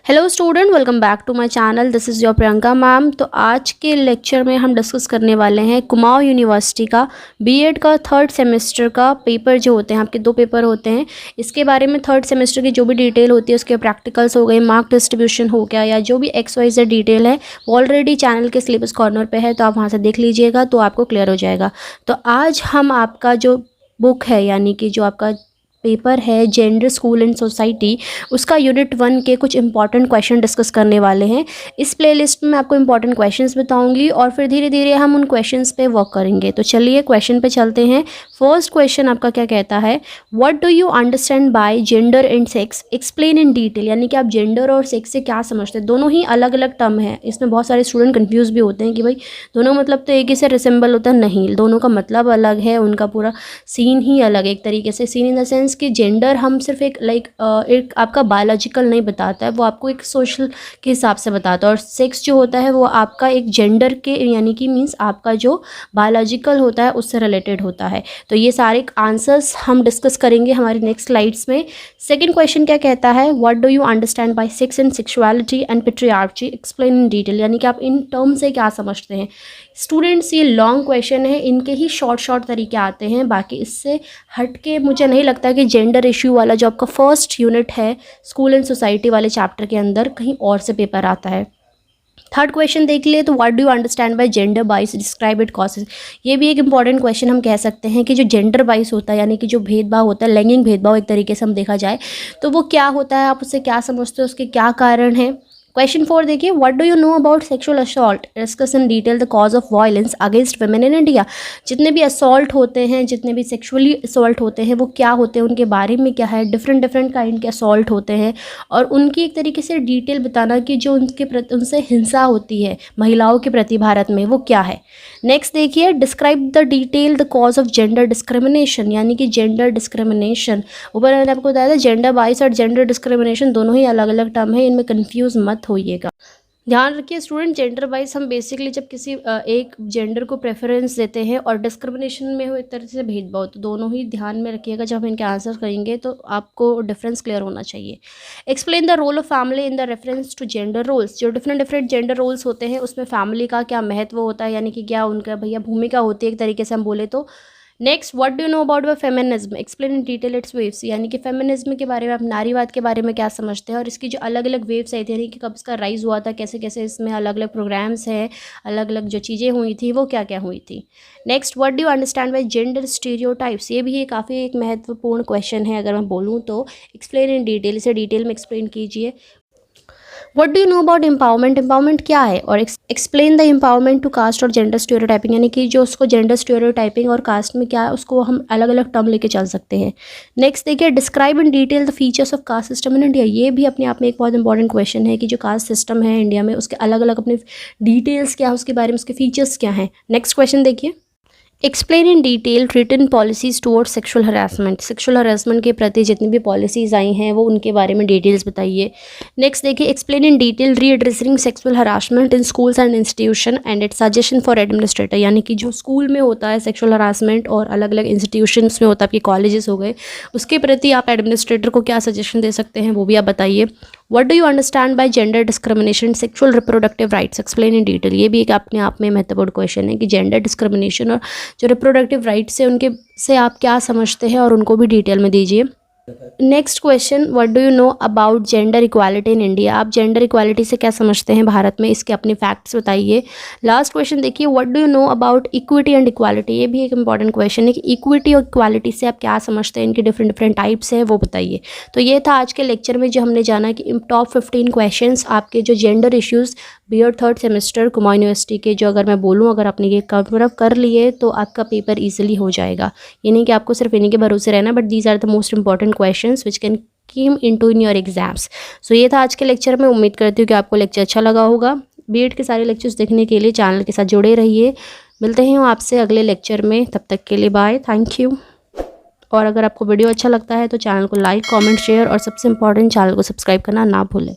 Hello student, welcome back to my channel. This is your Priyanka ma'am. तो आज के lecture में हम डिस्कस करने वाले हैं कुमाऊं यूनिवर्सिटी का बीएड का थर्ड सेमेस्टर का पेपर जो होते हैं, आपके 2 पेपर होते हैं। इसके बारे में थर्ड सेमेस्टर की जो भी डिटेल होती है, उसके प्रैक्टिकल्स हो गए, मार्क डिस्ट्रीब्यूशन हो गया, या जो भी XYZ डिटेल है वो ऑलरेडी चैनल के सिलेबस कॉर्नर पर है, तो आप वहाँ से देख लीजिएगा तो आपको क्लियर हो जाएगा। तो आज हम आपका जो बुक है, यानी कि जो आपका पेपर है जेंडर स्कूल एंड सोसाइटी, उसका यूनिट 1 के कुछ इंपॉर्टेंट क्वेश्चन डिस्कस करने वाले हैं। इस प्लेलिस्ट में आपको इंपॉर्टेंट क्वेश्चंस बताऊंगी और फिर धीरे धीरे हम उन क्वेश्चंस पे वर्क करेंगे। तो चलिए क्वेश्चन पे चलते हैं। फर्स्ट क्वेश्चन आपका क्या कहता है, what do you understand by gender and sex, explain in detail. यानी कि आप जेंडर और सेक्स से क्या समझते हैं। दोनों ही अलग अलग टर्म है, इसमें बहुत सारे स्टूडेंट कन्फ्यूज भी होते हैं कि भाई दोनों मतलब तो एक ही से रिसेंबल होता है। नहीं, दोनों का मतलब अलग है, उनका पूरा सीन ही अलग है। एक तरीके से सीन इन द सेंस कि जेंडर हम सिर्फ एक एक आपका बायोलॉजिकल नहीं बताता है, वो आपको एक सोशल के हिसाब से बताता है। और सेक्स जो होता है वो आपका एक जेंडर के यानी कि मीन्स आपका जो बायोलॉजिकल होता है उससे रिलेटेड होता है। तो ये सारे आंसर्स हम डिस्कस करेंगे हमारी नेक्स्ट स्लाइड्स में। सेकंड क्वेश्चन क्या कहता है, what do you understand by sex and sexuality and patriarchy, explain in detail. यानी कि आप इन टर्म से क्या समझते हैं। स्टूडेंट्स ये लॉन्ग क्वेश्चन है, इनके ही शॉर्ट तरीके आते हैं, बाकी इससे हट के मुझे नहीं लगता कि जेंडर इशू वाला जो आपका फर्स्ट यूनिट है स्कूल एंड सोसाइटी वाले चैप्टर के अंदर कहीं और से पेपर आता है। थर्ड क्वेश्चन देख लिए, तो what do you understand by gender बाइस, डिस्क्राइब इट कॉजेज। ये भी एक इंपॉर्टेंट क्वेश्चन हम कह सकते हैं कि जो जेंडर बाइस होता है, यानी कि जो भेदभाव होता है, लैंगिक भेदभाव एक तरीके से हम देखा जाए तो वो क्या होता है, आप उससे क्या समझते हो, उसके क्या कारण है। क्वेश्चन 4 देखिए, what do you know about sexual assault, discuss in detail the cause of violence against women in India. जितने भी असॉल्ट होते हैं, जितने भी सेक्सुअली असॉल्ट होते हैं, वो क्या होते हैं, उनके बारे में क्या है। डिफरेंट काइंड के असॉल्ट होते हैं और उनकी एक तरीके से डिटेल बताना कि जो उनसे हिंसा होती है महिलाओं के प्रति भारत में, वो क्या है। नेक्स्ट देखिए, describe the detail the cause of gender discrimination. यानी कि जेंडर डिस्क्रिमिनेशन, ऊपर मैंने आपको बताया था जेंडर बाइस और जेंडर डिस्क्रिमिनेशन दोनों ही अलग अलग टर्म है, इनमें कंफ्यूज मत होइएगा। ध्यान रखिए स्टूडेंट, जेंडर वाइज हम बेसिकली जब किसी एक जेंडर को प्रेफरेंस देते हैं और डिस्क्रिमिनेशन में हो एक तरह से भेदभाव, तो दोनों ही ध्यान में रखिएगा। जब हम इनके आंसर करेंगे तो आपको डिफरेंस क्लियर होना चाहिए। Explain the role of family in the reference to gender roles. जो डिफरेंट जेंडर रोल्स होते हैं उसमें फैमिली का क्या महत्व होता है, यानी कि क्या उनका भैया भूमिका होती है एक तरीके से हम बोले तो। Next, what do you know about feminism, explain in detail it's waves. यानी कि फेमिनिज्म के बारे में, आप नारीवाद के बारे में क्या समझते हैं और इसकी जो अलग अलग वेव्स आई थी, यानी कि कब इसका राइज हुआ था, कैसे कैसे इसमें अलग अलग प्रोग्राम्स हैं, अलग अलग जो चीज़ें हुई थी वो क्या क्या हुई थी। Next, what do you understand by gender stereotypes. ये भी काफ़ी एक महत्वपूर्ण क्वेश्चन है अगर मैं बोलूँ तो। एक्सप्लेन इन डिटेल, इसे डिटेल में एक्सप्लेन कीजिए। What do you know about empowerment, empowerment क्या है, और explain the empowerment to caste और जेंडर स्टीरियोटाइपिंग। यानी कि जो उसको जेंडर स्टीरियोटाइपिंग और कास्ट में क्या है उसको हम अलग अलग टर्म लेके चल सकते हैं। नेक्स्ट देखिए, describe in detail the features of caste system in India. ये भी अपने आप में एक बहुत इंपॉर्टेंट क्वेश्चन है कि जो कास्ट सिस्टम है इंडिया में उसके अलग अलग अपने डिटेल्स क्या है, उसके बारे में उसके फीचर्स क्या हैं। नेक्स्ट क्वेश्चन देखिए, explain in detail written policies towards sexual harassment. Sexual harassment के प्रति जितनी भी पॉलिसीज़ आई हैं वो उनके बारे में डिटेल्स बताइए। नेक्स्ट देखिए, explain in detail readdressing sexual harassment in schools and institution and its suggestion for administrator. यानी कि जो स्कूल में होता है सेक्सुअल हरासमेंट और अलग अलग इंस्टीट्यूशंस में होता है, आपके कॉलेजेस हो गए, उसके प्रति आप एडमिनिस्ट्रेटर को क्या सजेशन दे सकते हैं वो भी आप बताइए। What do you understand by gender discrimination sexual reproductive rights, explain in detail. ये भी एक अपने आप में महत्वपूर्ण क्वेश्चन है कि जेंडर डिस्क्रिमिनेशन और जो रिप्रोडक्टिव राइट्स है उनके से आप क्या समझते हैं और उनको भी डिटेल में दीजिए। Next question, what do you know about gender equality in India. आप जेंडर इक्वालिटी से क्या समझते हैं भारत में, इसके अपने फैक्ट्स बताइए। लास्ट क्वेश्चन देखिए, what do you know about equity and equality. ये भी एक इंपॉर्टेंट क्वेश्चन है कि इक्विटी और इक्वालिटी से आप क्या समझते हैं, इनके डिफरेंट टाइप्स हैं वो बताइए। तो ये था आज के लेक्चर में जो हमने जाना कि टॉप 15 क्वेश्चन आपके जो gender issues BEd third semester Kumaon University के, जो अगर मैं बोलूँ अगर आपने ये कवर कर लिए तो आपका पेपर ईजिली हो जाएगा। ये नहीं कि आपको सिर्फ इन्हीं के भरोसे रहना, but these are the most important questions which can came into in your exams. So ये था आज के लेक्चर में। उम्मीद करती हूँ कि आपको लेक्चर अच्छा लगा होगा। बीएड के सारे लेक्चर्स देखने के लिए चैनल के साथ जुड़े रहिए। मिलते हैं आपसे अगले लेक्चर में, तब तक के लिए बाय, थैंक यू। और अगर आपको वीडियो अच्छा लगता है तो चैनल को लाइक, कॉमेंट, शेयर और सबसे इंपॉर्टेंट चैनल को सब्सक्राइब करना ना भूलें।